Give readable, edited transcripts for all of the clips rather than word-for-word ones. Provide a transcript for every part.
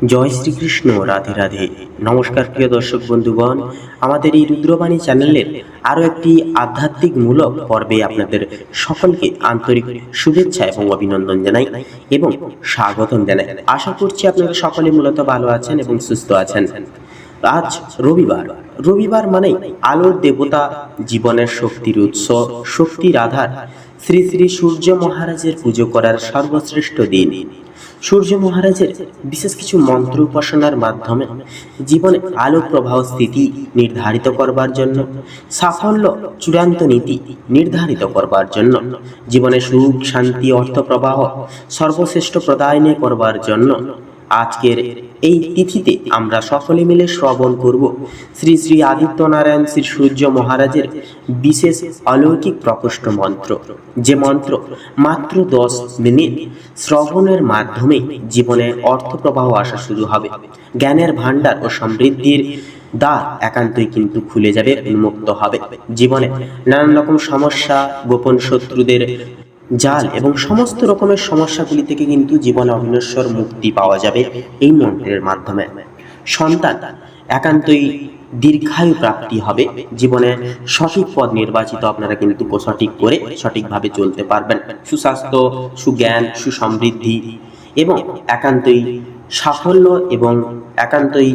জয় শ্রীকৃষ্ণ। রাধে রাধে। নমস্কার প্রিয় দর্শক বন্ধুগণ, আমাদের এই রুদ্রবাণী চ্যানেলের আরও একটি আধ্যাত্মিক মূলক পর্বে আপনাদের সকলকে আন্তরিক শুভেচ্ছা এবং অভিনন্দন জানাই এবং স্বাগতম জানাই। আশা করছি আপনারা সকলে মূলত ভালো আছেন এবং সুস্থ আছেন। আজ রবিবার মানে আলোর দেবতা, জীবনের শক্তির উৎস, শক্তির আধার শ্রী শ্রী সূর্য মহারাজের পুজো করার সর্বশ্রেষ্ঠ দিন। সূর্য মহারাজের বিশেষ কিছু মন্ত্র উপাসনার মাধ্যমে জীবনে আলো প্রবাহ স্থিতি নির্ধারিত করবার জন্য, সাফল্য চূড়ান্ত নীতি নির্ধারিত করবার জন্য, জীবনে সুখ শান্তি অর্থ প্রবাহ সর্বশ্রেষ্ঠ প্রদায়নে করবার জন্য আজকের এই তিথিতে আমরা সকলে মিলে শ্রবণ করব শ্রী শ্রী আদিত্যনারায়ণ শ্রী সূর্য মহারাজের বিশেষ অলৌকিক প্রকোষ্ঠ মন্ত্র, যে মন্ত্র মাত্র 10 মিনিট শ্রবণের মাধ্যমে জীবনে অর্থ প্রবাহ আসা শুরু হবে। জ্ঞানের ভাণ্ডার ও সমৃদ্ধির দ্বার একান্তই কিন্তু খুলে যাবে, উন্মুক্ত হবে। জীবনে নানান রকম সমস্যা, গোপন শত্রুদের জাল এবং সমস্ত রকমের সমস্যাগুলি থেকে কিন্তু জীবনে অবিনশ্বর মুক্তি পাওয়া যাবে এই মন্ত্রের মাধ্যমে। সন্তান একান্তই দীর্ঘায়ু প্রাপ্তি হবে। জীবনে সঠিক পথ নির্বাচিত আপনারা কিন্তু সঠিক করে সঠিকভাবে চলতে পারবেন। সুস্বাস্থ্য, সুজ্ঞান, সুসমৃদ্ধি এবং একান্তই সাফল্য এবং একান্তই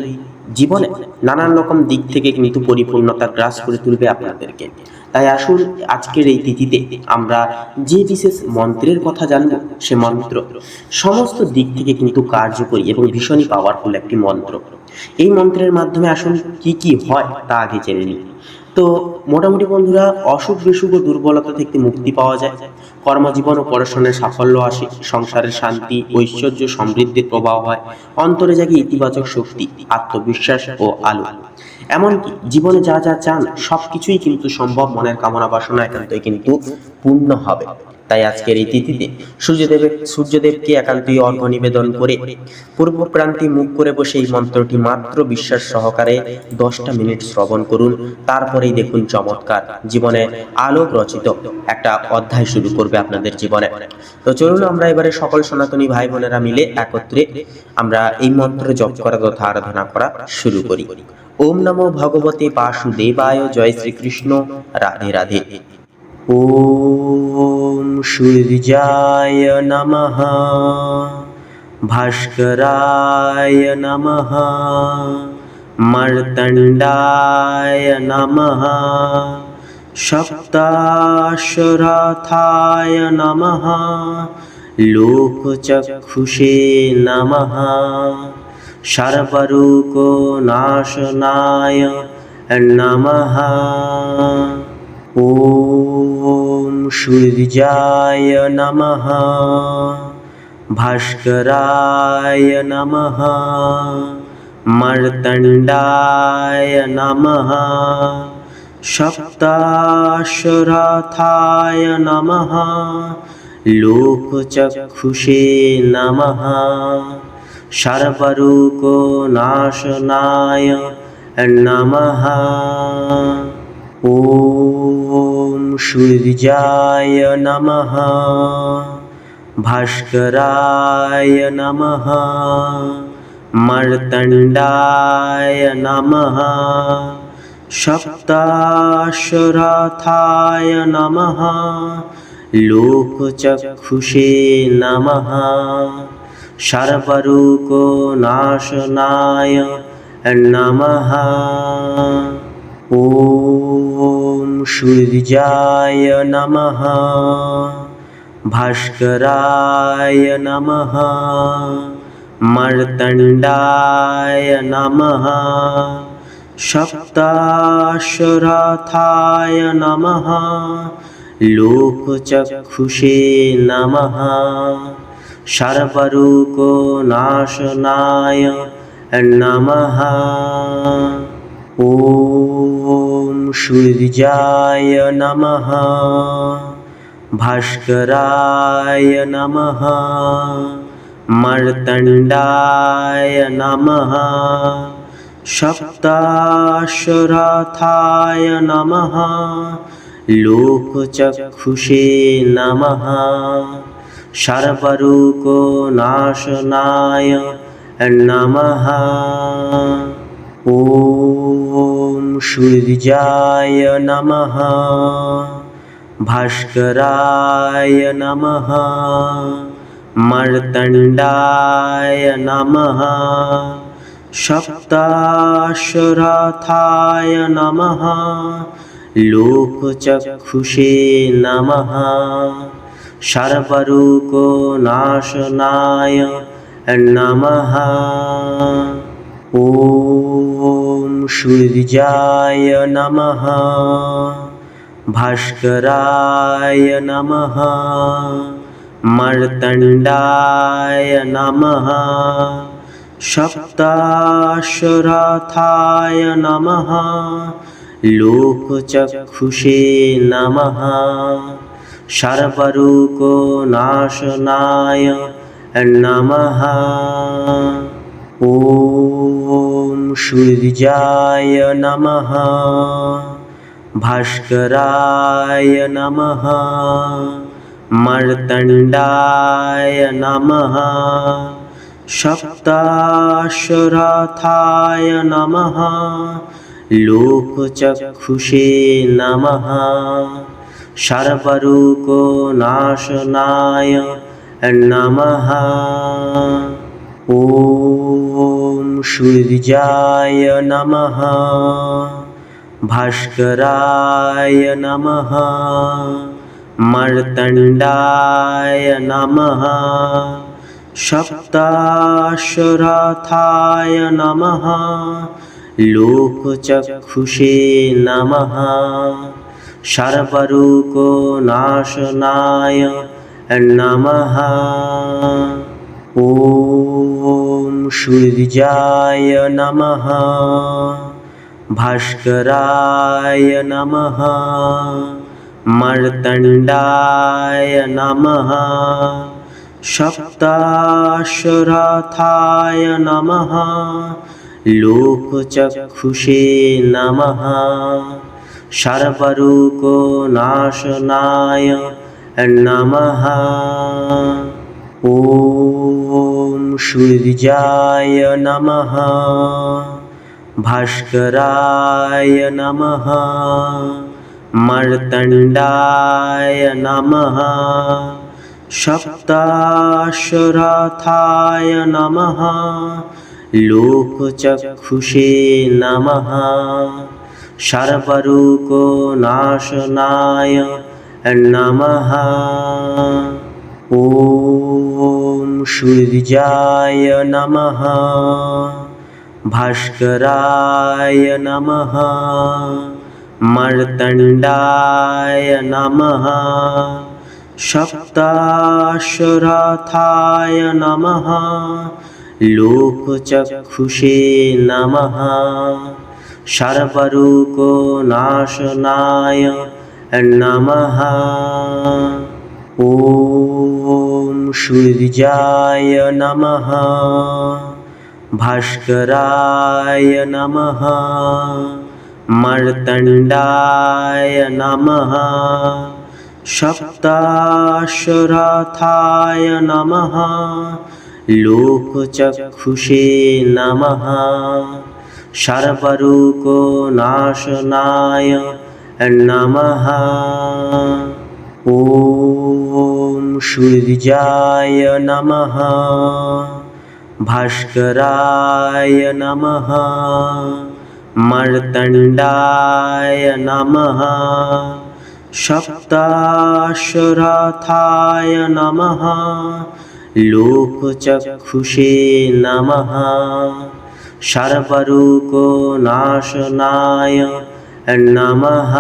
জীবনে নানান রকম দিক থেকে কিন্তু পরিপূর্ণতা গ্রাস করে তুলবে আপনাদেরকে। তাই আসুন আজকের এই তিথিতে আমরা যে বিশেষ মন্ত্রের কথা জানব, সে মন্ত্র সমস্ত দিক থেকে কিন্তু কার্যকরী এবং ভীষণই পাওয়ারফুল একটি মন্ত্র। এই মন্ত্রের মাধ্যমে আসুন কি কি হয় তা আগে জেনে নিই। তো মোটামুটি বন্ধুরা, অসুখ বিসুখ ও দুর্বলতা থেকে মুক্তি পাওয়া যায়, কর্মজীবন ও পড়াশোনায় সাফল্য আসে, সংসারের শান্তি, ঐশ্বর্য, সমৃদ্ধির প্রবাহ হয়, অন্তরে জাগে ইতিবাচক শক্তি, আত্মবিশ্বাস ও আলো। এমনকি জীবনে যা যা চান সব কিছুই কিন্তু সম্ভব। মনের কামনা বাসনা একান্তই কিন্তু পূর্ণ হবে। তাই আজকের এই তিথিতে সূর্যদেবকে একান্তই অর্ঘ্য নিবেদন করে পূর্বপ্রান্তি মুখ করে বসে এই মন্ত্রটি মাত্র বিশ্বাস সহকারে 10টা মিনিট শ্রবণ করুন। তারপরেই দেখুন চমৎকার জীবনে আলোক রচিত একটা অধ্যায় শুরু করবে আপনাদের জীবনে। তো চলুন আমরা এবারে সকল সনাতনী ভাই বোনেরা মিলে একত্রে আমরা এই মন্ত্র জপ করা তথা আরাধনা করা শুরু করি। ওম নমো ভগবতে বাসুদেবায়। জয় শ্রীকৃষ্ণ। রাধে রাধে। ওম সূর্যায় নমঃ, ভাস্করায় নমঃ, মার্তণ্ডায় নমঃ, সপ্তাশ্বরথায় নমঃ, লোকচক্ষুষে নমঃ, সর্বরোগনাশনায় নমঃ। ওম সূর্যায় নমঃ, ভাস্করায় নমঃ, মার্তণ্ডায় নমঃ, সপ্তাশ্বরথায় নমঃ, লোকচক্ষুষে নমঃ, সর্বরোগনাশনায় নমঃ। ওম সূর্যায় নমঃ, ভাস্করায় নমঃ, মার্তণ্ডায় নমঃ, সপ্তাশ্বরথায় নমঃ, লোকচক্ষুষে নমঃ, সর্বরোগনাশনায় নমঃ। ওম সূর্যায় নমঃ, ভাস্করায় নমঃ, মার্তণ্ডায় নমঃ, সপ্তাশ্বরথায় নমঃ, লোকচক্ষুষে নমঃ, সর্বরোগনাশনায় নমঃ। ওম সূর্যায় নমঃ, ভাস্করায় নমঃ, মার্তণ্ডায় নমঃ, সপ্তাশ্বরথায় নমঃ, লোকচক্ষুষে নমঃ, সর্বরোগনাশনায় नमः। ॐ सूर्याय नमः। भास्कराय नमः। मर्तण्डाय नमः। सप्ताश्वरथाय नमः। लोकचक्षुषे नमः। सर्वरोगनाशनाय नमः। ॐ सूर्याय नमः। भास्कराय नमः। मर्तण्डाय नमः। सप्ताश्वरथाय नमः। लोकचक्षुषे नमः। सर्वरोगनाशनाय नमः। ॐ सूर्याय नमः। भास्कराय नमः। मर्तण्डाय नमः। सप्ताश्वरथाय नमः। लोकचक्षुषे नमः। सर्वरोगनाशनाय नमः। ॐ सूर्याय नमः। भास्कराय नमः। मर्तण्डाय नमः। सप्ताश्वरथाय नमः। लोकचक्षुषे नमः। सर्वरोगनाशनाय नमः। ॐ सूर्याय नमः। भास्कराय नमः। मर्तण्डाय नमः। सप्ताश्वरथाय नमः। लोकचक्षुषे नमः। सर्वरोगनाशनाय नमः। ॐ सूर्याय नमः। भास्कराय नमः। मर्तण्डाय नमः। सप्ताश्वरथाय नमः। लोकचक्षुषे नमः। सर्वरोगनाशनाय नमः। ॐ सूर्याय नमः। भास्कराय नमः। मर्तण्डाय नमः। सप्ताश्वरथाय नमः। लोकचक्षुषे नमः। सर्वरोगनाशनाय नमः। ॐ सूर्याय नमः। भास्कराय नमः। मर्तण्डाय नमः। सप्ताश्वरथाय नमः। लोकचक्षुषे नमः। सर्वरोगनाशनाय नमः। ॐ सूर्याय नमः। भास्कराय नमः। मर्तण्डाय नमः। सप्ताश्वरथाय नमः। लोकचक्षुषे नमः। सर्वरोगनाशनाय नमः।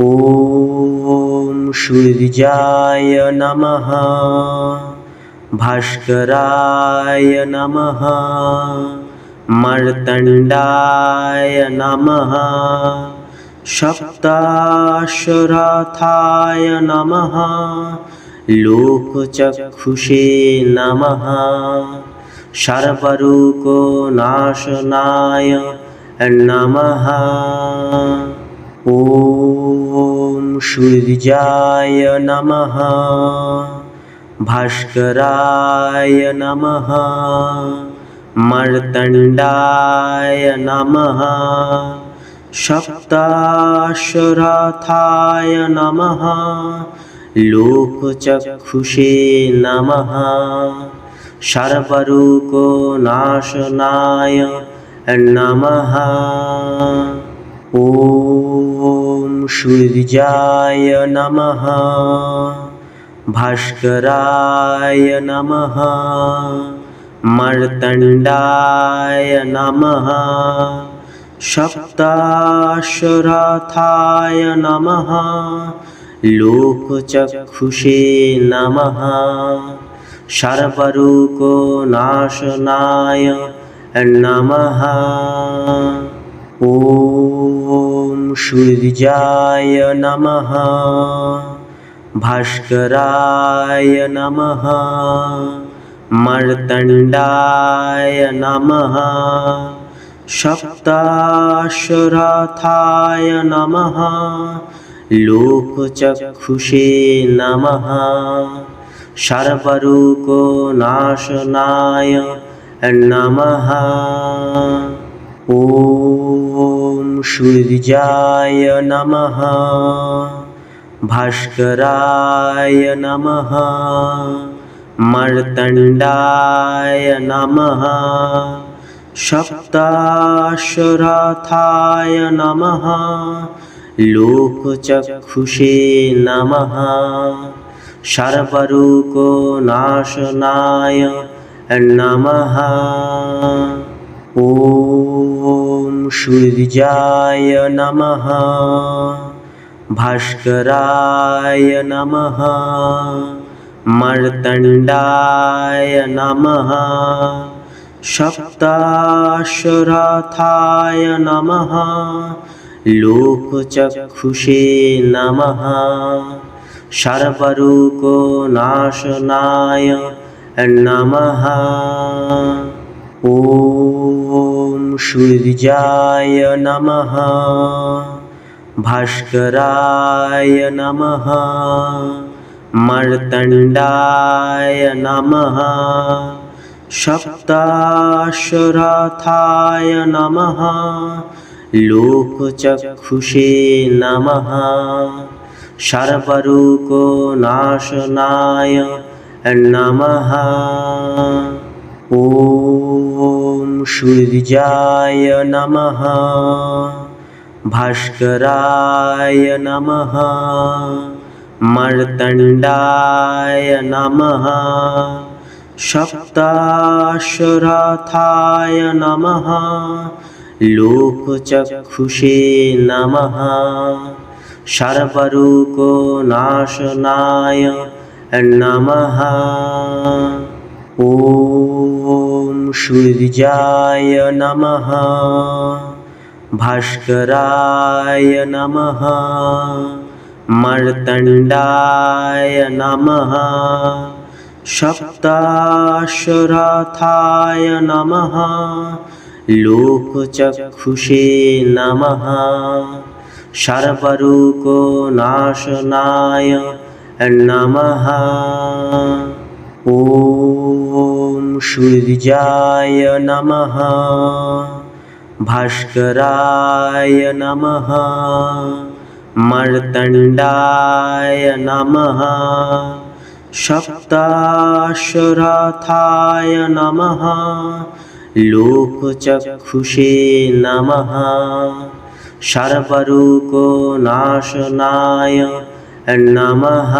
ॐ सूर्याय नमः। भास्कराय नमः। मर्तण्डाय नमः। सप्ताश्वरथाय नमः। लोकचक्षुषे नमः। सर्वरोगनाशनाय नमः। ॐ सूर्याय नमः। भास्कराय नमः मर्तण्डाय नमः सप्ताश्वरथाय नमः लोकचक्षुषे नमः सर्वरोगनाशनाय नमः ॐ सूर्याय नमः भास्कराय नमः मर्तण्डाय नमः सप्ताश्वरथाय नमः लोकचक्षुषे नमः सर्वरोगनाशनाय नमः ॐ सूर्याय नमः भास्कराय नमः मर्तण्डाय नमः सप्ताश्वरथाय नमः लोकचक्षुषे नमः सर्वरोगनाशनाय नमः ॐ सूर्याय नमः भास्कराय नमः मर्तण्डाय नमः सप्ताश्वरथाय नमः लोकचक्षुषे नमः सर्वरोगनाशनाय नमः ॐ सूर्याय नमः भास्कराय नमः मर्तण्डाय नमः सप्ताश्वरथाय नमः लोकचक्षुषे नमः सर्वरोगनाशनाय नमः ॐ सूर्याय नमः भास्कराय नमः मर्तण्डाय नमः सप्ताश्वरथाय नमः लोकचक्षुषे नमः सर्वरोगनाशनाय नमः ॐ सूर्याय नमः भास्कराय नमः मर्तण्डाय नमः सप्ताश्वरथाय नमः लोकचक्षुषे नमः सर्वरोगनाशनाय नमः ॐ सूर्याय नमः भास्कराय नमः मर्तण्डाय नमः सप्ताश्वरथाय नमः लोकचक्षुषे नमः सर्वरोगनाशनाय नमः ॐ सूर्याय नमः भास्कराय नमः मर्तण्डाय नमः सप्ताश्वरथाय नमः लोकचक्षुषे नमः सर्वरोगनाशनाय नमः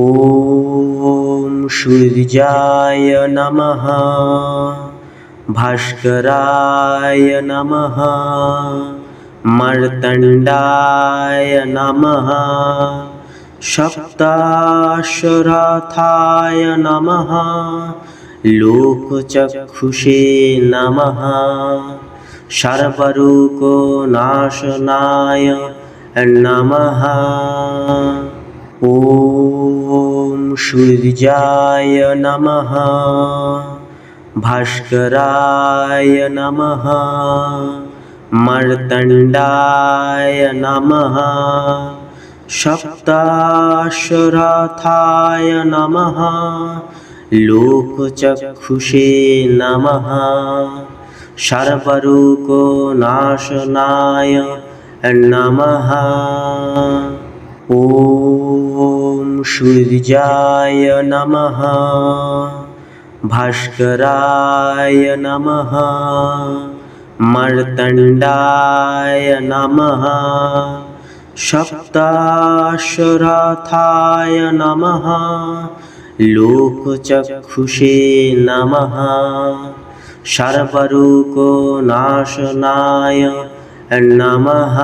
ॐ सूर्याय नमः भास्कराय नमः मर्तण्डाय नमः सप्ताश्वरथाय नमः लोकचक्षुषे नमः सर्वरोगनाशनाय नमः ॐ सूर्याय नमः भास्कराय नमः मर्तण्डाय नमः सप्ताश्वरथाय नमः लोकचक्षुषे नमः सर्वरोगनाशनाय नमः ॐ सूर्याय नमः भास्कराय नमः मार्तण्डाय नमः सप्ताश्वरथाय नमः लोकचक्षुषे नमः सर्वरोगनाशनाय नमः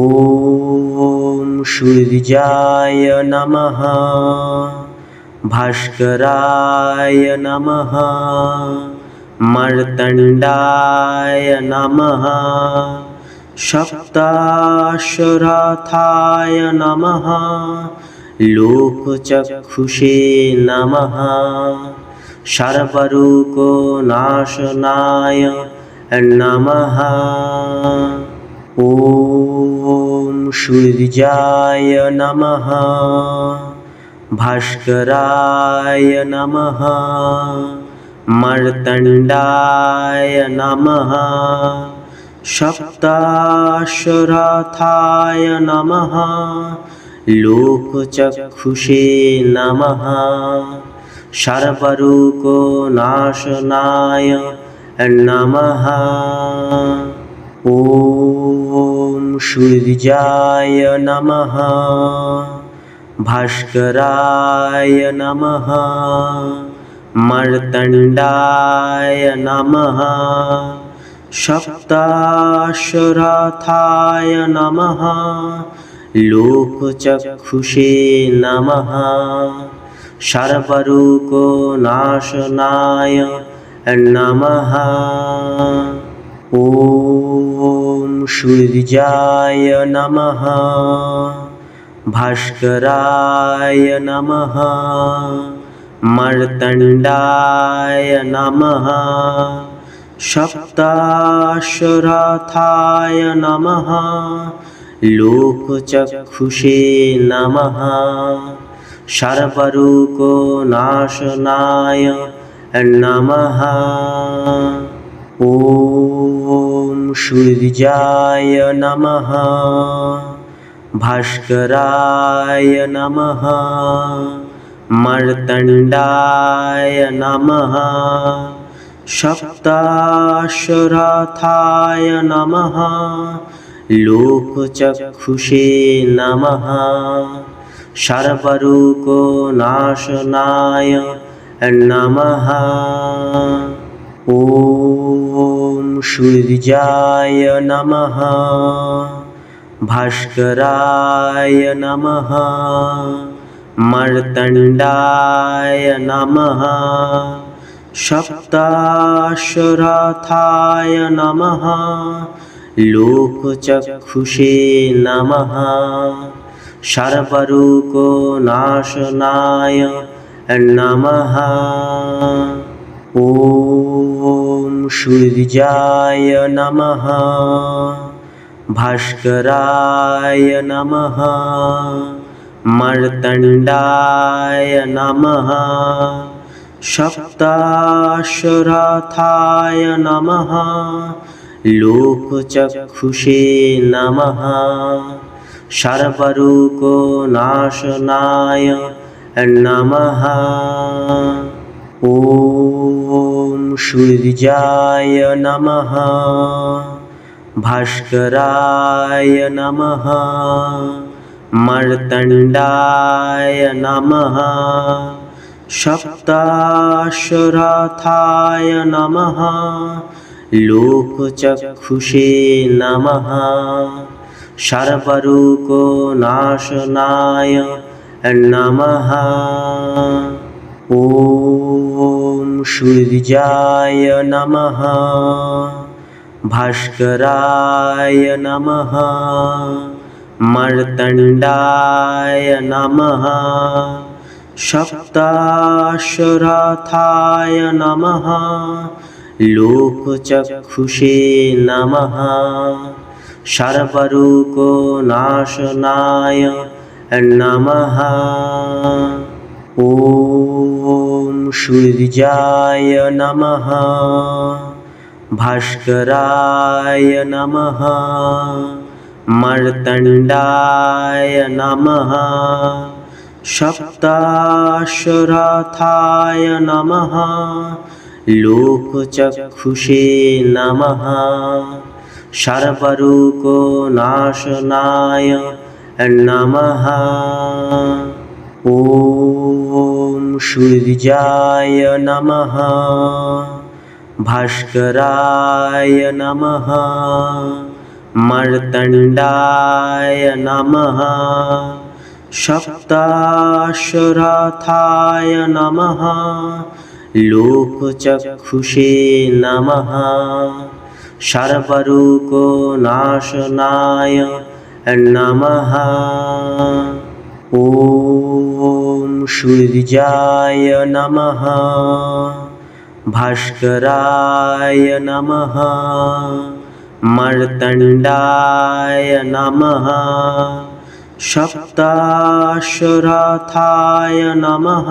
ॐ सूर्याय नमः भास्कराय नमः मार्तण्डाय नमः सप्ताश्वरथाय नमः लोकचक्षुषे नमः सर्वरोगनाशनाय नमः ॐ सूर्याय नमः भास्कराय नमः मार्तण्डाय नमः सप्ताश्वरथाय नमः लोकचक्षुषे नमः सर्वरोगनाशनाय नमः ॐ सूर्याय नमः भास्कराय नमः मार्तण्डाय नमः सप्ताश्वरथाय नमः लोकचक्षुषे नमः सर्वरोगनाशनाय नमः ॐ सूर्याय नमः भास्कराय नमः मार्तण्डाय नमः सप्ताश्वरथाय नमः लोकचक्षुषे नमः सर्वरोगनाशनाय नमः ॐ सूर्याय नमः भास्कराय नमः मार्तण्डाय नमः सप्ताश्वरथाय नमः लोकचक्षुषे नमः सर्वरोगनाशनाय नमः ॐ सूर्याय नमः भास्कराय नमः मार्तण्डाय नमः सप्ताश्वरथाय नमः लोकचक्षुषे नमः सर्वरोगनाशनाय नमः ॐ सूर्याय नमः भास्कराय नमः मार्तण्डाय नमः सप्ताश्वरथाय नमः लोकचक्षुषे नमः सर्वरोगनाशनाय नमः ॐ सूर्याय नमः भास्कराय नमः मार्तण्डाय नमः सप्ताश्वरथाय नमः लोकचक्षुषे नमः सर्वरोगनाशनाय नमः ॐ सूर्याय नमः भास्कराय नमः मार्तण्डाय नमः सप्ताश्वरथाय नमः लोकचक्षुषे नमः सर्वरूपनाशनाय नमः। ॐ सूर्याय नमः, भास्कराय नमः, मार्तण्डाय नमः, सप्ताश्वरथाय नमः, लोकचक्षुषे नमः, सर्वरूपनाशनाय नमः। ॐ सूर्याय नमः, भास्कराय नमः, मार्तण्डाय नमः, सप्ताश्वरथाय नमः, लोकचक्षुषे नमः, सर्वरूपनाशनाय नमः। ॐ सूर्याय नमः, भास्कराय नमः, मार्तण्डाय नमः, सप्ताश्वरथाय नमः,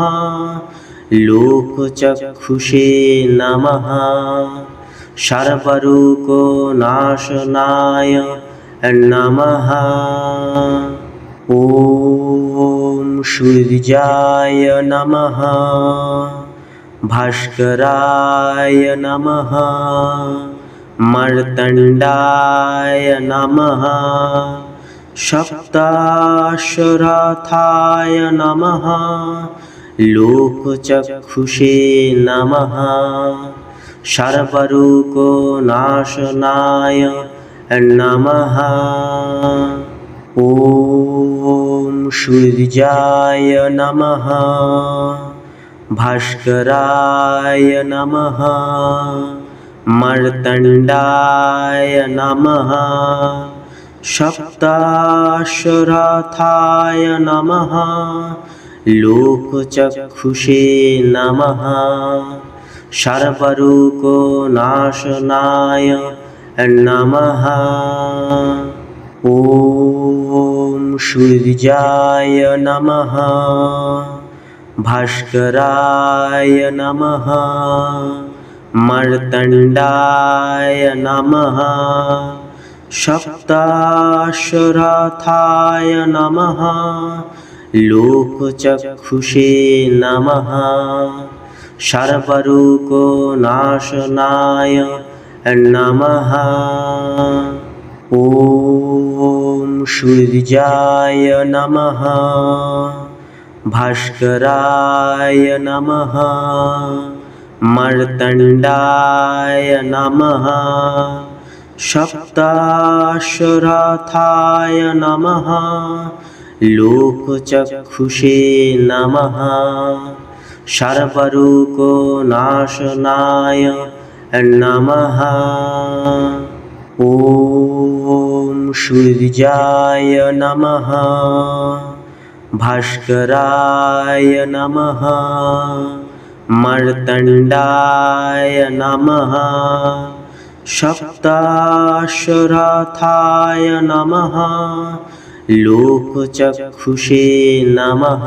लोकचक्षुषे नमः, सर्वरूपनाशनाय नमः। ॐ सूर्याय नमः, भास्कराय नमः, मार्तण्डाय नमः, सप्ताश्वरथाय नमः, लोकचक्षुषे नमः, सर्वरूपनाशनाय नमः। ॐ सूर्याय नमः, भास्कराय नमः, मार्तण्डाय नमः, सप्ताश्वरथाय नमः, लोकचक्षुषे नमः, सर्वरूपनाशनाय नमः। ॐ सूर्याय नमः, भास्कराय नमः, मार्तण्डाय नमः, सप्ताश्वरथाय नमः, लोकचक्षुषे नमः, सर्वरूपनाशनाय नमः। ॐ सूर्याय नमः, भास्कराय नमः, मार्तण्डाय नमः, सप्ताश्वरथाय नमः, लोकचक्षुषे नमः, सर्वरूपनाशनाय नमः। ॐ सूर्याय नमः, भास्कराय नमः, मार्तण्डाय नमः, सप्ताश्वरथाय नमः, लोकचक्षुषे नमः,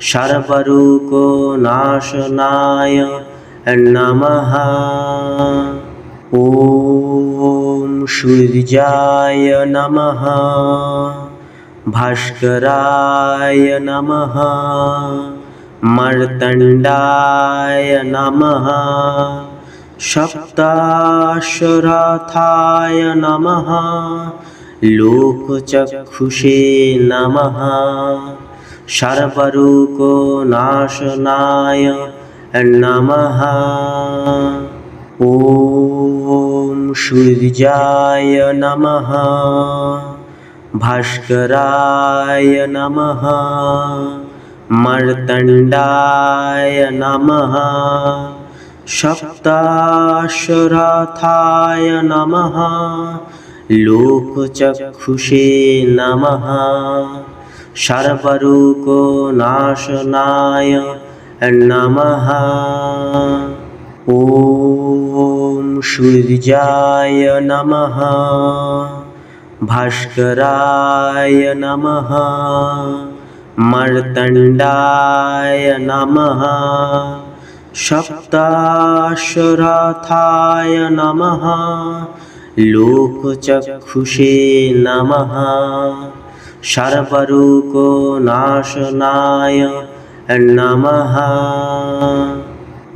सर्वरूपनाशनाय नमः। ॐ सूर्याय नमः, भास्कराय नमः, मार्तण्डाय नमः, सप्ताश्वरथाय नमः, लोकचक्षुषे नमः, सर्वरूपनाशनाय नमः। ॐ सूर्याय नमः, भास्कराय नमः, मार्तण्डाय नमः, सप्ताश्वरथाय नमः, लोकचक्षुषे नमः, सर्वरूपनाशनाय नमः। ॐ सूर्याय नमः भास्कराय नमः मर्तण्डाय नमः सप्ताश्वरथाय नमः लोकचक्षुषे नमः सर्वरोगनाशनाय नमः।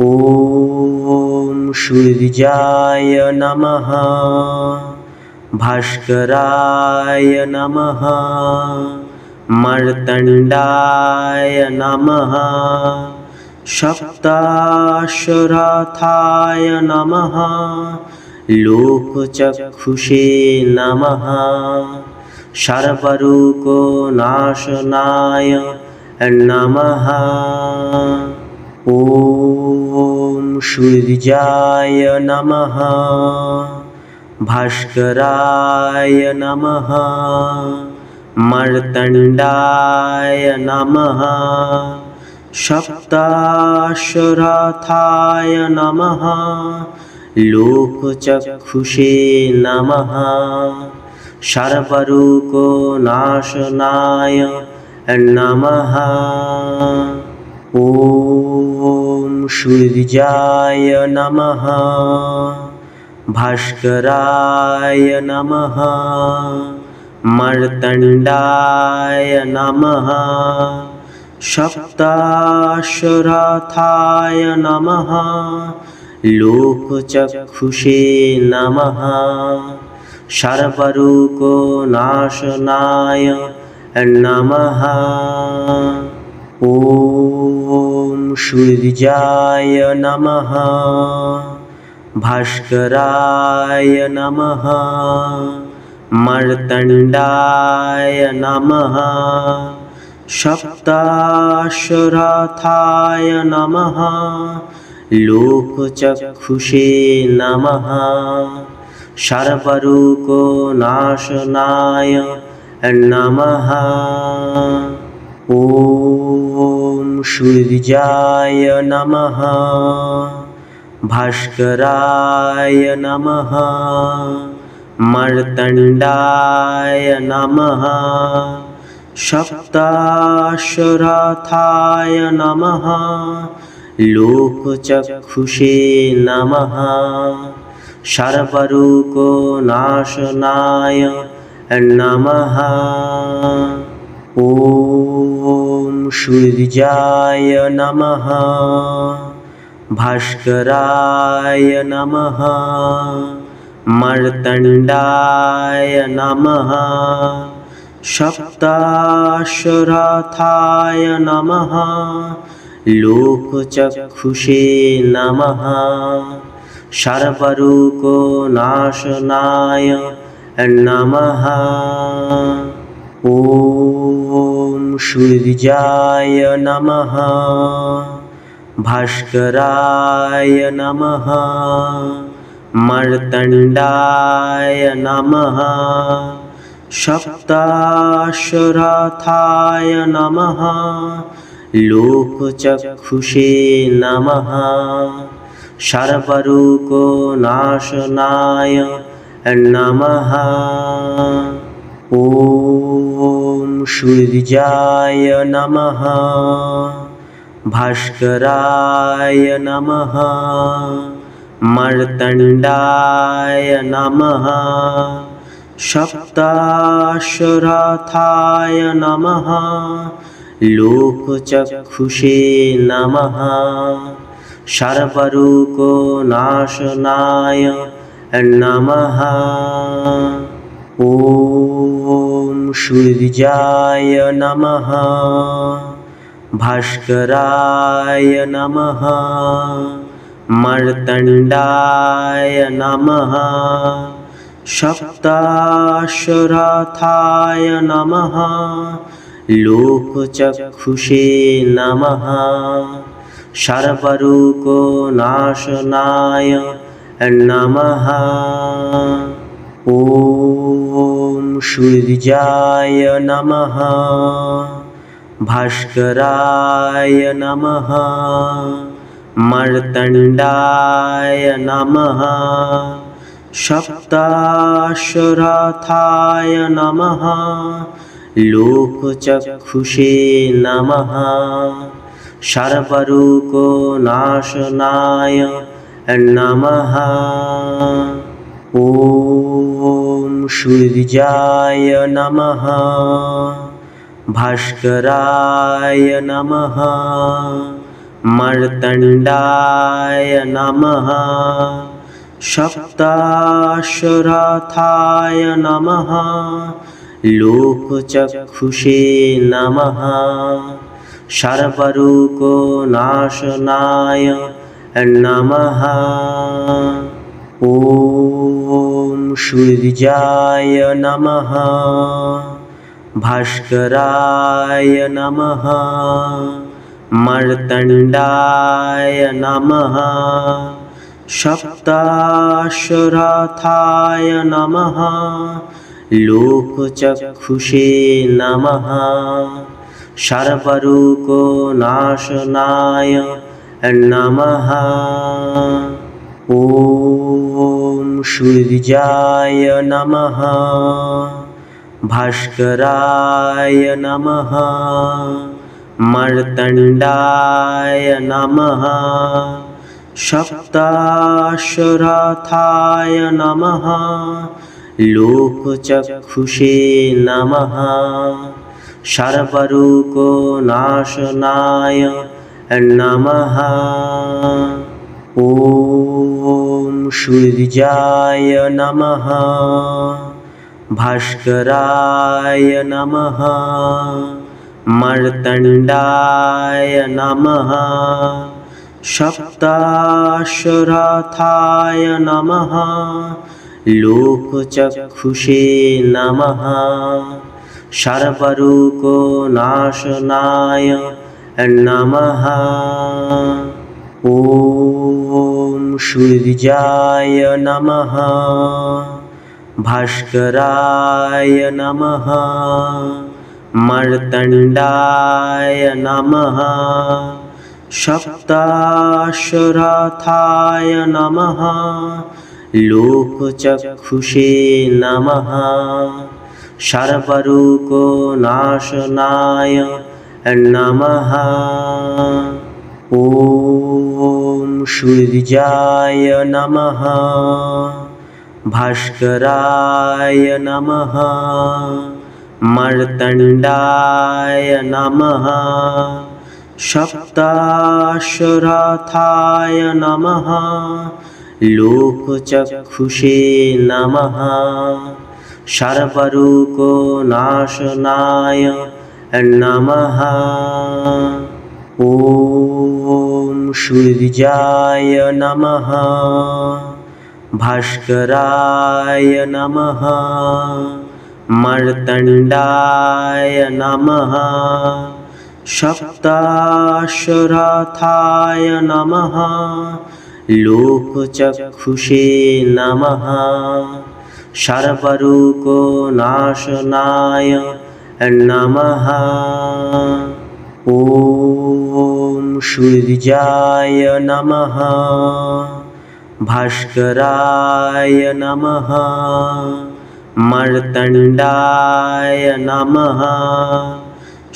ॐ सूर्याय नमः भास्कराय नमः मर्तण्डाय नमः सप्ताश्वरथाय नमः लोकचक्षुषे नमः सर्वरोगनाशनाय नमः। ॐ सूर्याय नमः भास्कराय नमः मर्तण्डाय नमः सप्ताश्वरथाय नमः लोकचक्षुषे नमः सर्वरोगनाशनाय नमः। ॐ सूर्याय नमः भास्कराय नमः मर्तण्डाय नमः सप्ताश्वरथाय नमः लोकचक्षुषे नमः सर्वरोगनाशनाय नमः। ॐ सूर्याय नमः भास्कराय नमः मर्तण्डाय नमः सप्ताश्वरथाय नमः लोकचक्षुषे नमः सर्वरोगनाशनाय नमः। ॐ सूर्याय नमः भास्कराय नमः मर्तण्डाय नमः सप्ताश्वरथाय नमः लोकचक्षुषे नमः सर्वरोगनाशनाय नमः। ॐ सूर्याय नमः भास्कराय नमः मर्तण्डाय नमः सप्ताश्वरथाय नमः लोकचक्षुषे नमः सर्वरोगनाशनाय नमः। ॐ सूर्याय नमः भास्कराय नमः मर्तण्डाय नमः सप्ताश्वरथाय नमः लोकचक्षुषे नमः सर्वरोगनाशनाय नमः। ॐ सूर्याय नमः भास्कराय नमः मर्तण्डाय नमः सप्ताश्वरथाय नमः लोकचक्षुषे नमः सर्वरोगनाशनाय नमः। ॐ सूर्याय नमः भास्कराय नमः मर्तण्डाय नमः सप्ताश्वरथाय नमः लोकचक्षुषे नमः सर्वरोगनाशनाय नमः। ॐ सूर्याय नमः भास्कराय नमः मर्तण्डाय नमः सप्ताश्वरथाय नमः लोकचक्षुषे नमः सर्वरोगनाशनाय नमः ॐ सूर्याय नमः भास्कराय नमः मर्तण्डाय नमः सप्ताश्वरथाय नमः लोकचक्षुषे नमः सर्वरोगनाशनाय नमः ॐ सूर्याय नमः भास्कराय नमः मर्तण्डाय नमः सप्ताश्वरथाय नमः लोकचक्षुषे नमः सर्वरोगनाशनाय नमः ॐ सूर्याय नमः भास्कराय नमः मर्तण्डाय नमः सप्ताश्वरथाय नमः लोकचक्षुषे नमः सर्वरोगनाशनाय नमः ॐ सूर्याय नमः भास्कराय नमः मर्तण्डाय नमः सप्ताश्वरथाय नमः लोकचक्षुषे नमः सर्वरोगनाशनाय नमः ॐ सूर्याय नमः भास्कराय नमः मर्तण्डाय नमः सप्ताश्वरथाय नमः लोकचक्षुषे नमः सर्वरोगनाशनाय नमः ॐ सूर्याय नमः भास्कराय नमः मर्तण्डाय नमः सप्ताश्वरथाय नमः लोकचक्षुषे नमः सर्वरोगनाशनाय नमः ॐ सूर्याय नमः भास्कराय नमः मर्तण्डाय नमः सप्ताश्वरथाय नमः लोकचक्षुषे नमः सर्वरोगनाशनाय नमः ॐ सूर्याय नमः भास्कराय नमः मर्तण्डाय नमः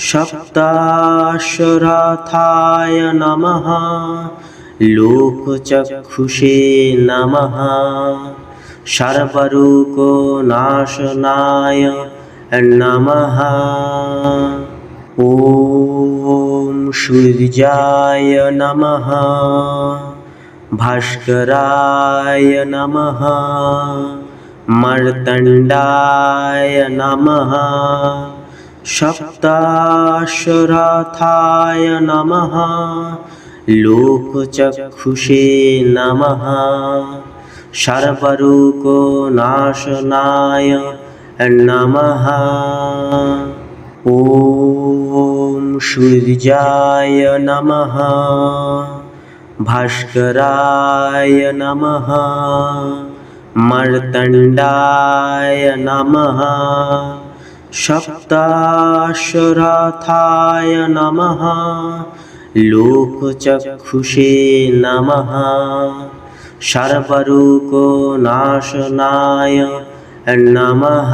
सप्ताश्वरथाय नमः लोकचक्षुषे नमः सर्वरोगनाशनाय नमः ॐ सूर्याय नमः भास्कराय नमः मर्तण्डाय नमः सप्ताश्वरथाय नमः लोकचक्षुषे नमः सर्वरोगनाशनाय नमः ॐ सूर्याय नमः भास्कराय नमः मर्तण्डाय नमः सप्ताश्वरथाय नमः লোকচক্ষুষে নমঃ সর্বরোগনাশনায় নমঃ।